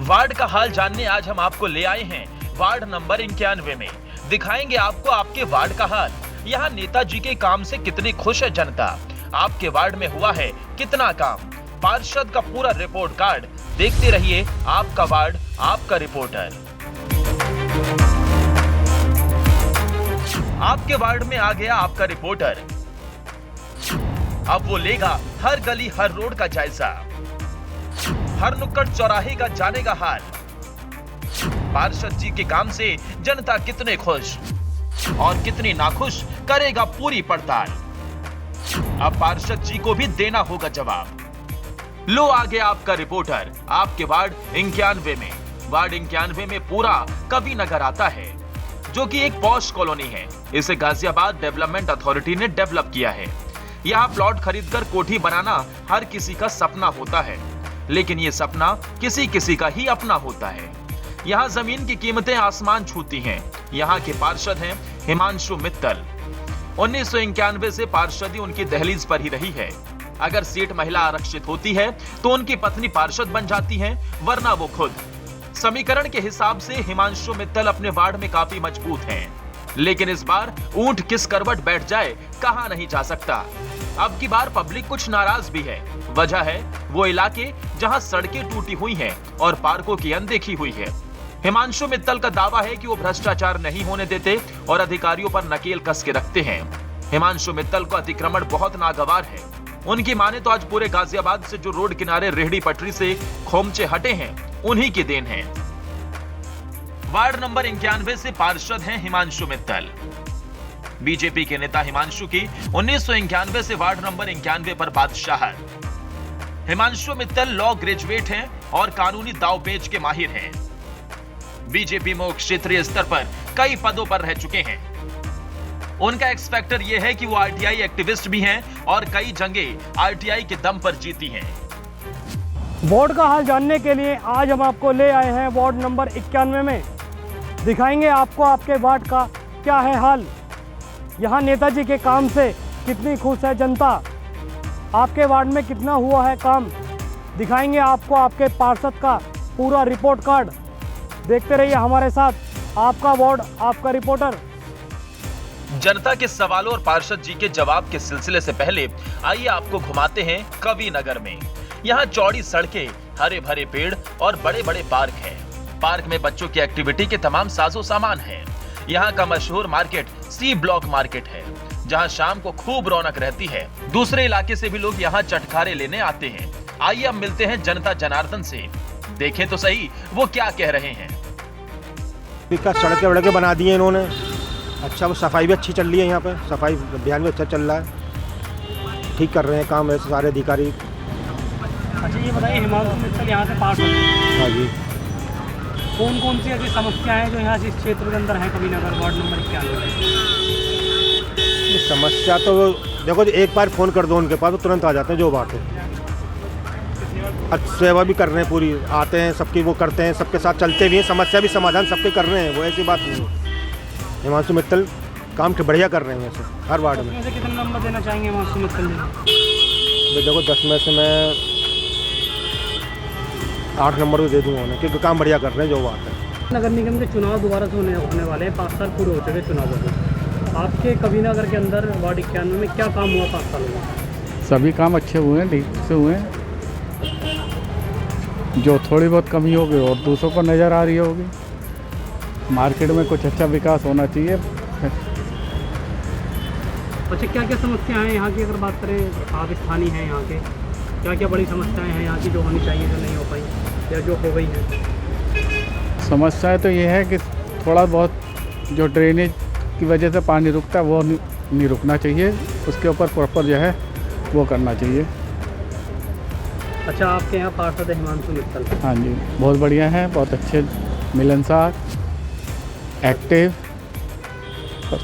Ward का हाल जानने आज हम आपको ले आए हैं वार्ड नंबर 91 में। दिखाएंगे आपको आपके वार्ड का हाल। यहाँ नेताजी के काम से कितनी खुश है जनता, आपके वार्ड में हुआ है कितना काम, पार्षद का पूरा रिपोर्ट कार्ड। देखते रहिए आपका वार्ड आपका रिपोर्टर। आपके वार्ड में आ गया आपका रिपोर्टर। अब वो लेगा हर गली हर रोड का जायजा, हर नुक्कड़ चौराहे का जानेगा हाल। पार्षद जी के काम से जनता कितने खुश और कितनी नाखुश, करेगा पूरी पड़ताल। अब पार्षद जी को भी देना होगा जवाब। लो आ गया आपका रिपोर्टर आपके वार्ड 91 में। वार्ड 91 में पूरा कवि नगर आता है, जो कि एक पॉश कॉलोनी है। इसे गाजियाबाद डेवलपमेंट अथॉरिटी ने डेवलप किया है। यहाँ प्लॉट खरीदकर कोठी बनाना हर किसी का सपना होता है, लेकिन ये सपना किसी किसी का ही अपना होता है। यहाँ जमीन की कीमतें आसमान छूती हैं। यहाँ के पार्षद हैं हिमांशु मित्तल। 1991 से पार्षदी उनकी दहलीज पर ही रही है। अगर सीट महिला आरक्षित होती है तो उनकी पत्नी पार्षद बन जाती हैं, वरना वो खुद। समीकरण के हिसाब से हिमांशु मित्तल अपने वार्ड में काफी मजबूत हैं, लेकिन इस बार ऊंट किस करवट बैठ जाए कहा नहीं जा सकता। अब की बार पब्लिक कुछ नाराज भी है। वजह है वो इलाके जहां सड़कें टूटी हुई हैं और पार्कों की अनदेखी हुई है। हिमांशु मित्तल का दावा है कि वो भ्रष्टाचार नहीं होने देते और अधिकारियों पर नकेल कस के रखते हैं। हिमांशु मित्तल को अतिक्रमण बहुत नागवार है। उनकी माने तो आज पूरे गाजियाबाद से जो रोड किनारे रेहड़ी पटरी से खोमचे हटे हैं, उन्हीं की देन है। वार्ड नंबर 91 से पार्षद हैं हिमांशु मित्तल। बीजेपी के नेता हिमांशु की 1991 से वार्ड नंबर 91 पर बादशाहत। हिमांशु मित्तल लॉ ग्रेजुएट हैं और कानूनी दांवपेच के माहिर हैं। बीजेपी में क्षेत्रीय स्तर पर कई पदों पर रह चुके हैं। उनका एक्स फैक्टर यह है कि वो आरटीआई एक्टिविस्ट भी हैं और कई जंगें आरटीआई के दम पर जीती हैं। वार्ड का हाल जानने के लिए आज हम आपको ले आए हैं वार्ड नंबर 91 में। दिखाएंगे आपको आपके वार्ड का क्या है हाल। यहाँ नेताजी के काम से कितनी खुश है जनता, आपके वार्ड में कितना हुआ है काम। दिखाएंगे आपको आपके पार्षद का पूरा रिपोर्ट कार्ड। देखते रहिए हमारे साथ, आपका वार्ड आपका रिपोर्टर। जनता के सवालों और पार्षद जी के जवाब के सिलसिले से पहले आइए आपको घुमाते हैं कवि नगर में। यहाँ चौड़ी सड़कें, हरे भरे पेड़ और बड़े बड़े पार्क हैं। पार्क में बच्चों की एक्टिविटी के तमाम साजो सामान हैं। यहाँ का मशहूर मार्केट सी ब्लॉक मार्केट है, जहाँ शाम को खूब रौनक रहती है। दूसरे इलाके से भी लोग यहाँ चटखारे लेने आते हैं। आइए अब मिलते हैं जनता जनार्दन से, देखें तो सही वो क्या कह रहे हैं। सड़कें वड़कें बना दी हैं इन्होंने। अच्छा, वो सफाई भी अच्छी चल रही है। यहाँ पे सफाई अभियान भी अच्छा चल रहा है। ठीक कर रहे हैं काम ऐसे सारे अधिकारी। अच्छा, ये बताइए हिमांशु मित्तल यहाँ से पार्षद हैं। हाँ जी। कौन कौन सी ऐसी समस्याएं हैं जो यहाँ इस क्षेत्र के अंदर है कवि नगर वार्ड नंबर 91 में? समस्या तो देखो, एक बार फ़ोन कर दो उनके पास तो तुरंत आ जाते हैं। जो बात है, अच्छा सेवा भी कर रहे हैं पूरी, आते हैं सबकी वो करते हैं, सबके साथ चलते भी हैं, समस्या भी समाधान सबके कर रहे हैं। वो ऐसी बात नहीं है। हिमांशु मित्तल काम बढ़िया कर रहे हैं वैसे हर वार्ड में। कितने नंबर देना चाहेंगे हिमांशु मित्तल जी? देखो 10 में से मैं 8 नंबर भी दे दूँगा उन्हें, क्योंकि काम बढ़िया कर रहे हैं। जो बात है, नगर निगम के चुनाव दोबारा से होने वाले हैं। 5 साल पूरे हो चुके चुनावों को। आपके कवि नगर के अंदर वार्ड 91 में क्या काम हुआ 5 सालों में? सभी काम अच्छे हुए हैं, ठीक से हुए हैं। जो थोड़ी बहुत कमी होगी और दूसरों को नज़र आ रही होगी। मार्केट में कुछ अच्छा विकास होना चाहिए। अच्छा, क्या क्या समस्याएं हैं यहाँ की? अगर बात करें, आप स्थानीय हैं यहाँ के, क्या क्या बड़ी समस्याएं हैं यहाँ की जो होनी चाहिए, जो नहीं हो पाई या जो हो गई है? समस्या तो ये है कि थोड़ा बहुत जो ड्रेनेज की वजह से पानी रुकता है वो नहीं रुकना चाहिए। उसके ऊपर प्रॉपर जो है वो करना चाहिए। अच्छा, आपके यहाँ पार्षद हिमांशु मित्तल? हाँ जी, बहुत बढ़िया है, बहुत अच्छे, मिलनसार, एक्टिव,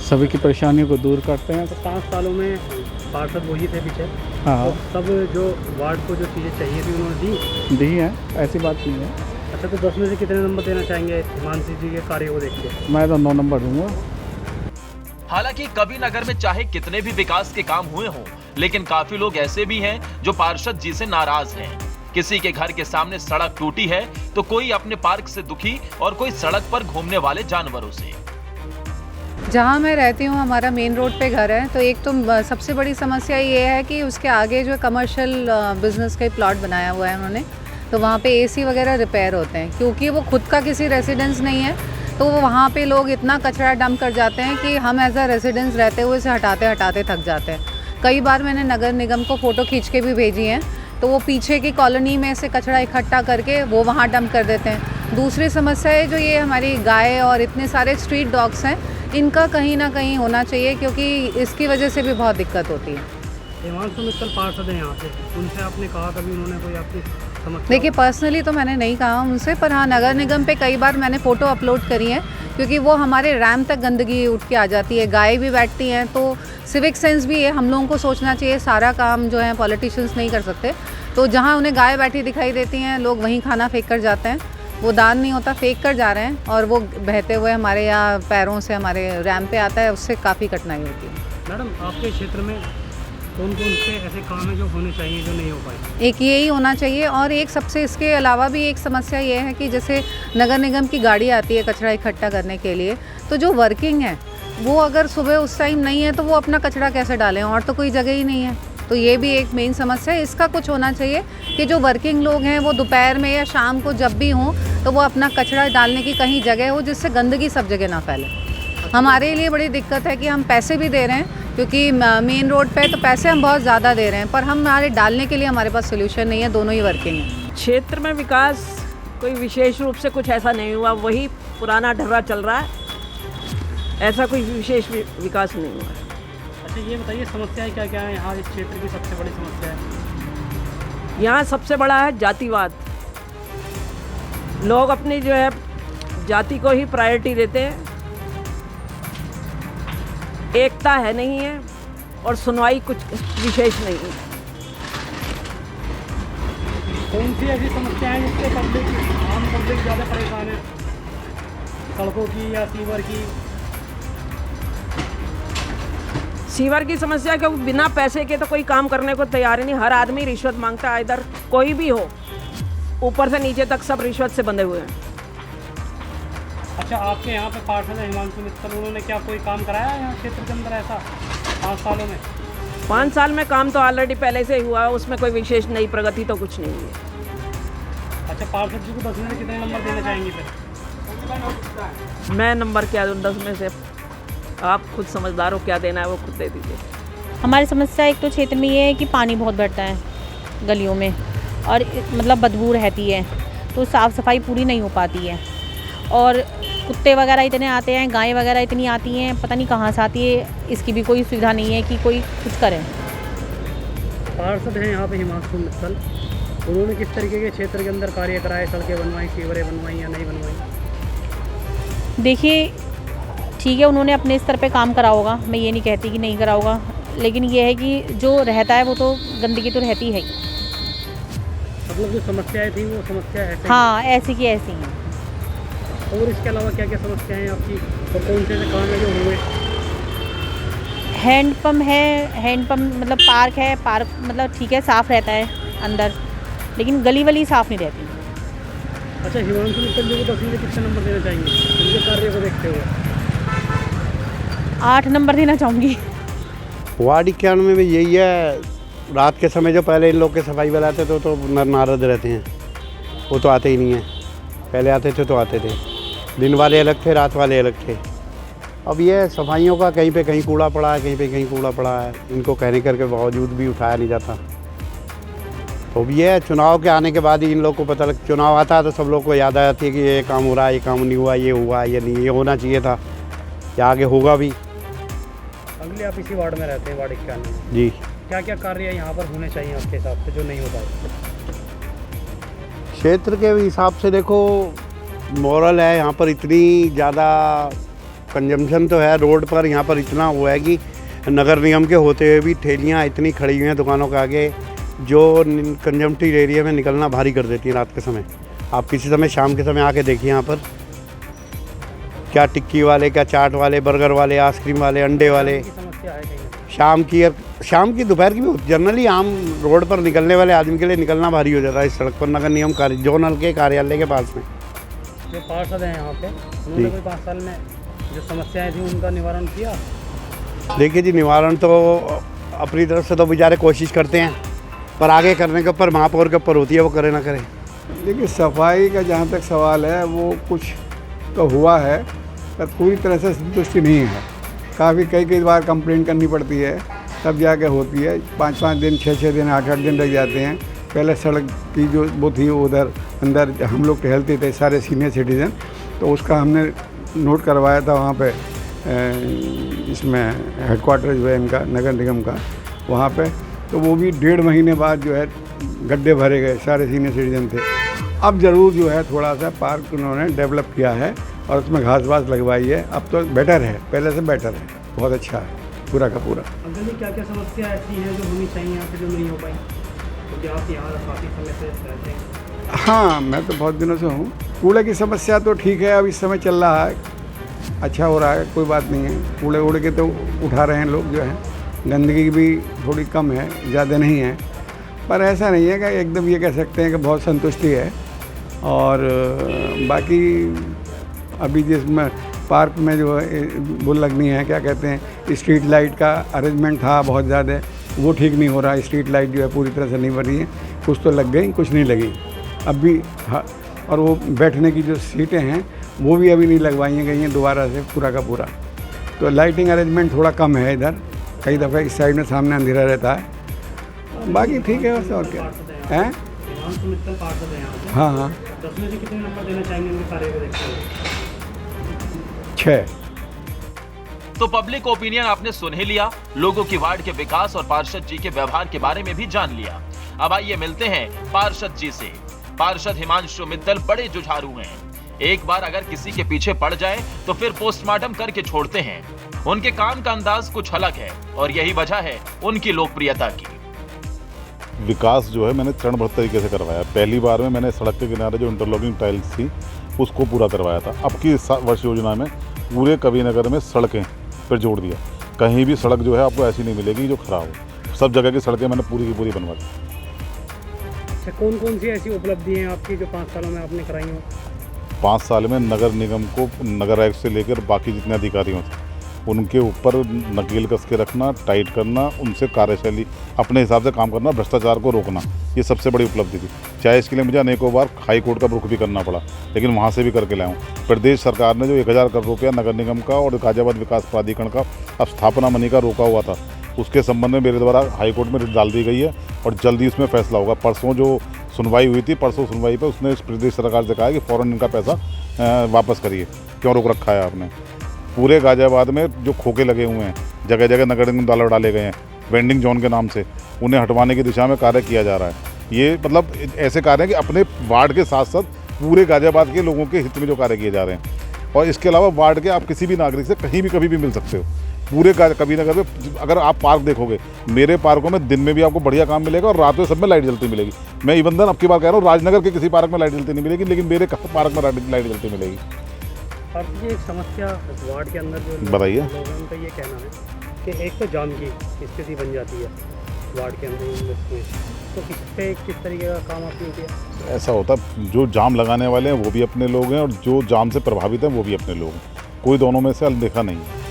सभी की परेशानियों को दूर करते हैं। तो 5 सालों में पार्षद वही थे पीछे। हाँ, तो सब जो वार्ड को जो चीज़ें चाहिए थी उन्होंने दी हैं, ऐसी बात नहीं है। अच्छा, तो 10 में से कितने नंबर देना चाहेंगे हिमांशु जी के कार्य को देख के? मैं तो 9 नंबर दूंगा। हालांकि कवि नगर में चाहे कितने भी विकास के काम हुए हों, लेकिन काफी लोग ऐसे भी हैं जो पार्षद जी से नाराज हैं। किसी के घर के सामने सड़क टूटी है तो कोई अपने पार्क से दुखी और कोई सड़क पर घूमने वाले जानवरों से। जहाँ मैं रहती हूँ हमारा मेन रोड पे घर है, तो एक तो सबसे बड़ी समस्या ये है कि उसके आगे जो कमर्शियल बिजनेस का प्लॉट बनाया हुआ है उन्होंने, तो वहाँ पे एसी वगैरह रिपेयर होते हैं। क्योंकि वो खुद का किसी रेसिडेंस नहीं है तो वो वहाँ पे लोग इतना कचरा डंप कर जाते हैं कि हम एज अ रेसिडेंस रहते हुए इसे हटाते हटाते थक जाते हैं। कई बार मैंने नगर निगम को फ़ोटो खींच के भी भेजी हैं, तो वो पीछे की कॉलोनी में से कचरा इकट्ठा करके वो वहाँ डंप कर देते हैं। दूसरी समस्या है जो ये हमारी गाय और इतने सारे स्ट्रीट डॉग्स हैं, इनका कहीं ना कहीं होना चाहिए, क्योंकि इसकी वजह से भी बहुत दिक्कत होती है। हिमांशु मित्तल पार्षद हैं यहाँ पे, उनसे आपने कहा कभी उन्होंने कोई आपकी समस्या? देखिए पर्सनली तो मैंने नहीं कहा उनसे, पर हाँ नगर निगम पे कई बार मैंने फ़ोटो अपलोड करी है, क्योंकि वो हमारे रैम तक गंदगी उठ के आ जाती है, गाय भी बैठती हैं। तो सिविक सेंस भी है, हम लोगों को सोचना चाहिए, सारा काम जो है पॉलिटिशियंस नहीं कर सकते। तो जहाँ उन्हें गाय बैठी दिखाई देती हैं, लोग वहीं खाना फेंक कर जाते हैं। वो दान नहीं होता, फेंक कर जा रहे हैं और वो बहते हुए हमारे यहाँ पैरों से हमारे रैम पे आता है, उससे काफ़ी कठिनाई होती है। मैडम आपके क्षेत्र में कौन कौन से ऐसे काम हैं जो होने चाहिए जो नहीं हो पाए? एक यही होना चाहिए, और एक सबसे इसके अलावा भी एक समस्या ये है कि जैसे नगर निगम की गाड़ी आती है कचरा इकट्ठा करने के लिए, तो जो वर्किंग है वो अगर सुबह उस टाइम नहीं है तो वो अपना कचरा कैसे डालें, और तो कोई जगह ही नहीं है। तो ये भी एक मेन समस्या है, इसका कुछ होना चाहिए कि जो वर्किंग लोग हैं वो दोपहर में या शाम को जब भी हों तो वो अपना कचरा डालने की कहीं जगह हो जिससे गंदगी सब जगह ना फैले। हमारे लिए बड़ी दिक्कत है कि हम पैसे भी दे रहे हैं, क्योंकि मेन रोड पे तो पैसे हम बहुत ज़्यादा दे रहे हैं, पर हमारे डालने के लिए हमारे पास सोल्यूशन नहीं है, दोनों ही वर्किंग है। क्षेत्र में विकास कोई विशेष रूप से कुछ ऐसा नहीं हुआ, वही पुराना ढर्रा चल रहा है, ऐसा कोई विशेष विकास नहीं हुआ। अच्छा ये बताइए समस्याएं क्या क्या है यहाँ इस क्षेत्र की? सबसे बड़ी समस्या है यहाँ सबसे बड़ा है जातिवाद। लोग अपनी जो है जाति को ही प्रायोरिटी देते हैं, एकता है नहीं है और सुनवाई कुछ विशेष नहीं है। कौन सी ऐसी समस्याएं हैं जिससे आम पब्लिक ज़्यादा परेशान है? सड़कों की या सीवर की? सीवर की समस्या, क्योंकि बिना पैसे के तो कोई काम करने को तैयार ही नहीं। हर आदमी रिश्वत मांगता है, इधर कोई भी हो, ऊपर से नीचे तक सब रिश्वत से बंधे हुए हैं। अच्छा आपके यहाँ पे पार्षद है हिमांशु मित्तल, उन्होंने क्या कोई काम कराया है यहाँ क्षेत्र के अंदर ऐसा 5 सालों में? 5 साल में काम तो ऑलरेडी पहले से ही हुआ है, उसमें कोई विशेष नई प्रगति तो कुछ नहीं हुई है। अच्छा पार्षद जी को 10 में से कितने नंबर देना चाहेंगे फिर? मैं नंबर क्या दूँ 10 में से? आप खुद समझदार हो, क्या देना है वो खुद दे दीजिए। हमारी समस्या एक तो क्षेत्र में ये है कि पानी बहुत बढ़ता है गलियों में, और मतलब बदबू रहती है, तो साफ़ सफाई पूरी नहीं हो पाती है, और कुत्ते वगैरह इतने आते हैं, गायें वगैरह इतनी आती हैं, पता नहीं कहाँ से आती है, इसकी भी कोई सुविधा नहीं है कि कोई कुछ करे। पार्षद हैं यहाँ पे हिमांशु मित्तल, उन्होंने किस तरीके के क्षेत्र के अंदर कार्य कराए? सड़कें बनवाई, सीवरें बनवाई या नहीं बनवाई? देखिए ठीक है, उन्होंने अपने स्तर पे काम करा होगा, मैं ये नहीं कहती कि नहीं करा होगा, लेकिन ये है कि जो रहता है वो तो गंदगी तो रहती है ही। मतलब जो समस्याएं थी वो समस्या ऐसे? हाँ ऐसी की ऐसी हैं। और इसके अलावा क्या क्या समस्याएं हैं आपकी, और कौन से काम है जो हुए? हैंडपम्प है, हैंडपम्प मतलब पार्क है, पार्क मतलब ठीक है साफ़ रहता है अंदर, लेकिन गली वली साफ़ नहीं रहती। अच्छा हिमांशु मित्तल जी को 10 में से कितने नंबर देना चाहेंगे उनके कार्य को देखते हुए? 8 नंबर देना चाहूँगी। वार्ड 91 में यही है, रात के समय जो पहले इन लोग के सफाई वाले आते थे तो नर नारद रहते हैं, वो तो आते ही नहीं हैं। पहले आते थे तो आते थे, दिन वाले अलग थे, रात वाले अलग थे। अब ये सफाइयों का कहीं पे कहीं कूड़ा पड़ा है, कहीं पे कहीं कूड़ा पड़ा है, इनको कहने करके बावजूद भी उठाया नहीं जाता। तो ये है चुनाव के आने के बाद ही इन लोग को पता लग, चुनाव आता है तो सब लोग को याद आ जाती है कि ये काम हो रहा है, ये काम नहीं हुआ, ये हुआ, ये नहीं, ये होना चाहिए था, या आगे होगा भी। अगले आप इसी वार्ड में रहते हैं, वार्ड 91 में जी। क्या क्या कार्य यहाँ पर होने चाहिए आपके हिसाब से जो नहीं हो पाए? क्षेत्र के हिसाब से देखो मॉरल है, यहाँ पर इतनी ज़्यादा कंजम्पशन तो है रोड पर, यहाँ पर इतना हुआ है कि नगर निगम के होते हुए भी ठेलियाँ इतनी खड़ी हुई हैं दुकानों के आगे, जो कंजम्पटिव एरिया में निकलना भारी कर देती है रात के समय। आप किसी समय शाम के समय आके देखिए यहाँ पर क्या टिक्की वाले, क्या चाट वाले, बर्गर वाले, आइसक्रीम वाले, अंडे वाले, समस्या है कहीं? शाम की दोपहर की भी जनरली आम रोड पर निकलने वाले आदमी के लिए निकलना भारी हो जाता है इस सड़क पर। नगर निगम जोनल के कार्यालय के पास में जो पार्षद हैं यहाँ पे, उन्होंने कोई 5 साल में जो समस्याएं थी उनका निवारण किया? देखिए जी, निवारण तो अपनी तरफ से तो बेचारे कोशिश करते हैं, पर आगे करने के ऊपर महापौर के ऊपर होती है, वो करे ना करे। देखिए, सफाई का जहाँ तक सवाल है वो कुछ तो हुआ है, पर पूरी तरह से संतुष्टि नहीं है। काफ़ी कई बार कंप्लेंट करनी पड़ती है, तब जाके होती है। 5-5 दिन, 6-6 दिन, 8-8 दिन लग जाते हैं। पहले सड़क की जो वो थी उधर अंदर हम लोग टहलते थे सारे सीनियर सिटीज़न, तो उसका हमने नोट करवाया था वहाँ पे इसमें हेडक्वार्टर जो है इनका नगर निगम का, वहाँ पे तो वो भी 1.5 महीने बाद जो है गड्ढे भरे गए, सारे सीनियर सिटीजन थे। अब ज़रूर जो है थोड़ा सा पार्क उन्होंने डेवलप किया है और उसमें घास वास लगवाई है, अब तो बेटर है, पहले से बेटर है, बहुत अच्छा है पूरा का पूरा। अंकल जी, क्या क्या समस्या ऐसी है जो होनी चाहिए यहाँ पे जो नहीं हो पाई? क्योंकि आप यहाँ काफ़ी समय से रहते हैं। हाँ, मैं तो बहुत दिनों से हूँ। कूड़े की समस्या तो ठीक है, अब इस समय चल रहा है, अच्छा हो रहा है, कोई बात नहीं है। कूड़े उड़ के तो उठा रहे हैं लोग जो है, गंदगी भी थोड़ी कम है, ज़्यादा नहीं है, पर ऐसा नहीं है कि एकदम ये कह सकते हैं कि बहुत संतुष्टि है। और बाकी अभी जिसमें पार्क में जो है वो लगनी है, क्या कहते हैं, स्ट्रीट लाइट का अरेंजमेंट था बहुत ज़्यादा, वो ठीक नहीं हो रहा। स्ट्रीट लाइट जो है पूरी तरह से नहीं बन रही है, कुछ तो लग गई, कुछ नहीं लगी अब भी। हाँ, और वो बैठने की जो सीटें हैं वो भी अभी नहीं लगवाई गई हैं दोबारा से पूरा का पूरा। तो लाइटिंग अरेंजमेंट थोड़ा कम है इधर, कई दफ़े इस साइड में सामने अंधेरा रहता है, बाकी ठीक है वैसे। और क्या है? हाँ हाँ, 10 में से कितने नंबर देना चाहेंगे उनके कार्य को देखते हुए? 6। तो पब्लिक ओपिनियन आपने सुन ही लिया, लोगों की वार्ड के विकास और पार्षद जी के व्यवहार के बारे में भी जान लिया। अब आइए मिलते हैं पार्षद जी से। पार्षद हिमांशु मित्तल बड़े जुझारू हैं। एक बार अगर किसी के पीछे पड़ जाए तो फिर पोस्टमार्टम करके छोड़ते हैं। उनके काम का अंदाज कुछ अलग है और यही वजह है उनकी लोकप्रियता की। विकास जो है मैंने चरणबद्ध तरीके से करवाया। पहली बार में मैंने सड़क के किनारे जो इंटरलॉकिंग टाइल्स थी उसको पूरा करवाया था। अब की वर्ष योजना में पूरे कविनगर में सड़कें पर जोड़ दिया। कहीं भी सड़क जो है आपको ऐसी नहीं मिलेगी जो खराब हो। सब जगह की सड़कें मैंने पूरी की पूरी बनवा दी। अच्छा, कौन कौन सी ऐसी उपलब्धि हैं आपकी जो 5 सालों में आपने कराई हो? 5 साल में नगर निगम को नगर आयुक्त से लेकर बाकी जितने अधिकारियों थे उनके ऊपर नकेल कस के रखना, टाइट करना, उनसे कार्यशैली अपने हिसाब से काम करना, भ्रष्टाचार को रोकना, ये सबसे बड़ी उपलब्धि थी। चाहे इसके लिए मुझे अनेकों बार हाई कोर्ट का रुख भी करना पड़ा, लेकिन वहाँ से भी करके लाया हूँ। प्रदेश सरकार ने जो 1000 करोड़ रुपया नगर निगम का और गाजियाबाद विकास प्राधिकरण का अब स्थापना मनी का रोका हुआ था, उसके संबंध में मेरे द्वारा हाईकोर्ट में रिट डाल दी गई है और जल्दी उसमें फैसला होगा। परसों जो सुनवाई हुई थी, परसों सुनवाई पर उसने प्रदेश सरकार से कहा कि फ़ौरन इनका पैसा वापस करिए, क्यों रोक रखा है आपने। पूरे गाजियाबाद में जो खोखे लगे हुए हैं, जगह जगह नगर निगम द्वारा डाले गए हैं वेंडिंग जोन के नाम से, उन्हें हटवाने की दिशा में कार्य किया जा रहा है। ये मतलब ऐसे कार्य हैं कि अपने वार्ड के साथ साथ पूरे गाजियाबाद के लोगों के हित में जो कार्य किए जा रहे हैं। और इसके अलावा वार्ड के आप किसी भी नागरिक से कहीं भी कभी भी मिल सकते हो। पूरे कविनगर में अगर आप पार्क देखोगे, मेरे पार्कों में दिन में भी आपको बढ़िया काम मिलेगा और रात में सब में लाइट जलती मिलेगी। मैं इवन अब की बात कह रहा हूँ, राजनगर के किसी पार्क में लाइट जलती नहीं मिलेगी, लेकिन मेरे पार्क में लाइट जलती मिलेगी। और ये एक समस्या वार्ड के अंदर जो बताइए। लोगों का ये कहना है कि एक तो जाम की स्थिति बन जाती है वार्ड के अंदर में, तो इस पे किस तरीके का काम आपने किया? ऐसा होता है, जो जाम लगाने वाले हैं वो भी अपने लोग हैं और जो जाम से प्रभावित हैं वो भी अपने लोग हैं। कोई दोनों में से अनदेखा नहीं है।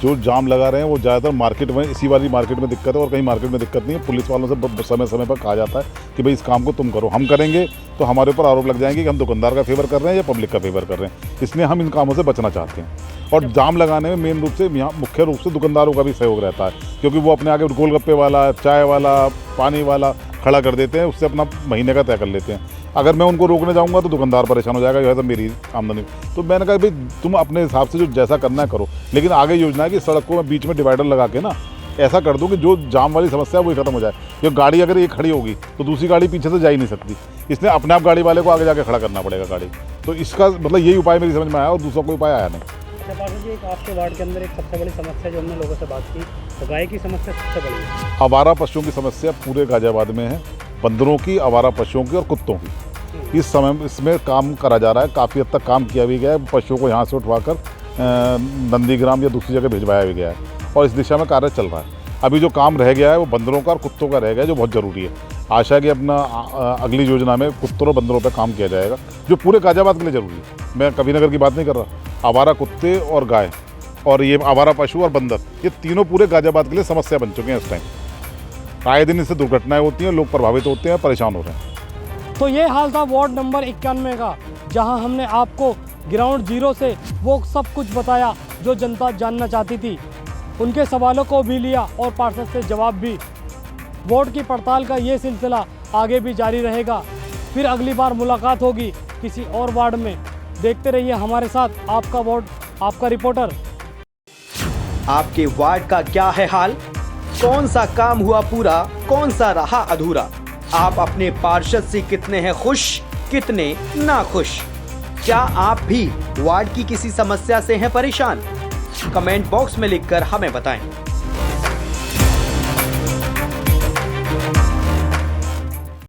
जो जाम लगा रहे हैं वो ज़्यादातर मार्केट में, इसी वाली मार्केट में दिक्कत है और कहीं मार्केट में दिक्कत नहीं है। पुलिस वालों से समय समय पर कहा जाता है कि भाई इस काम को तुम करो, हम करेंगे तो हमारे ऊपर आरोप लग जाएंगे कि हम दुकानदार का फेवर कर रहे हैं या पब्लिक का फेवर कर रहे हैं। इसलिए हम इन कामों से बचना चाहते हैं। और जाम लगाने में मेन रूप से यहाँ मुख्य रूप से दुकानदारों का भी सहयोग रहता है, क्योंकि वो अपने आगे गोलगप्पे वाला, चाय वाला, पानी वाला खड़ा कर देते हैं, उससे अपना महीने का तय कर लेते हैं। अगर मैं उनको रोकने जाऊंगा तो दुकानदार परेशान हो जाएगा, जो है तो मेरी आमदनी। तो मैंने कहा भाई तुम अपने हिसाब से जो जैसा करना है करो, लेकिन आगे योजना है कि सड़क को मैं बीच में डिवाइडर लगा के ना ऐसा कर दूं कि जो जाम वाली समस्या है वो खत्म हो जाए। जो गाड़ी अगर ये खड़ी होगी तो दूसरी गाड़ी पीछे से जा ही नहीं सकती, इसलिए अपने आप गाड़ी वाले को आगे जाके खड़ा करना पड़ेगा गाड़ी। तो इसका मतलब यही उपाय मेरी समझ में आया और दूसरा कोई उपाय आया नहीं। अच्छा पार्षद जी, एक आपके वार्ड के अंदर एक सबसे बड़ी समस्या जो हमने लोगों से बात की, तो गाय की समस्या सबसे बड़ी है। आवारा पशुओं की समस्या पूरे गाजियाबाद में है, बंदरों की, आवारा पशुओं की और कुत्तों की। इस समय इसमें काम करा जा रहा है, काफ़ी हद तक काम किया भी गया है। पशुओं को यहाँ से उठवाकर नंदीग्राम या दूसरी जगह भिजवाया भी गया है और इस दिशा में कार्य चल रहा है। अभी जो काम रह गया है वो बंदरों का और कुत्तों का रह गया है, जो बहुत ज़रूरी है। आशा है कि अपना अगली योजना में कुत्तों और बंदरों पर काम किया जाएगा, जो पूरे गाजियाबाद के लिए ज़रूरी है। मैं कबीरनगर की बात नहीं कर रहा, आवारा कुत्ते और गाय और ये आवारा पशु और बंदर, ये तीनों पूरे गाजियाबाद के लिए समस्या बन चुके हैं इस टाइम। आए दिन इससे दुर्घटनाएं होती हैं, लोग प्रभावित होते हैं, परेशान हो रहे हैं। तो ये हाल था वार्ड नंबर 91 का, जहां हमने आपको ग्राउंड जीरो से वो सब कुछ बताया जो जनता जानना चाहती थी। उनके सवालों को भी लिया और पार्षद से जवाब भी। वार्ड की पड़ताल का ये सिलसिला आगे भी जारी रहेगा। फिर अगली बार मुलाकात होगी किसी और वार्ड में। देखते रहिए हमारे साथ आपका वार्ड, आपका रिपोर्टर। आपके वार्ड का क्या है हाल? कौन सा काम हुआ पूरा, कौन सा रहा अधूरा? आप अपने पार्षद से कितने हैं खुश, कितने नाखुश? क्या आप भी वार्ड की किसी समस्या से हैं परेशान? कमेंट बॉक्स में लिखकर हमें बताएं।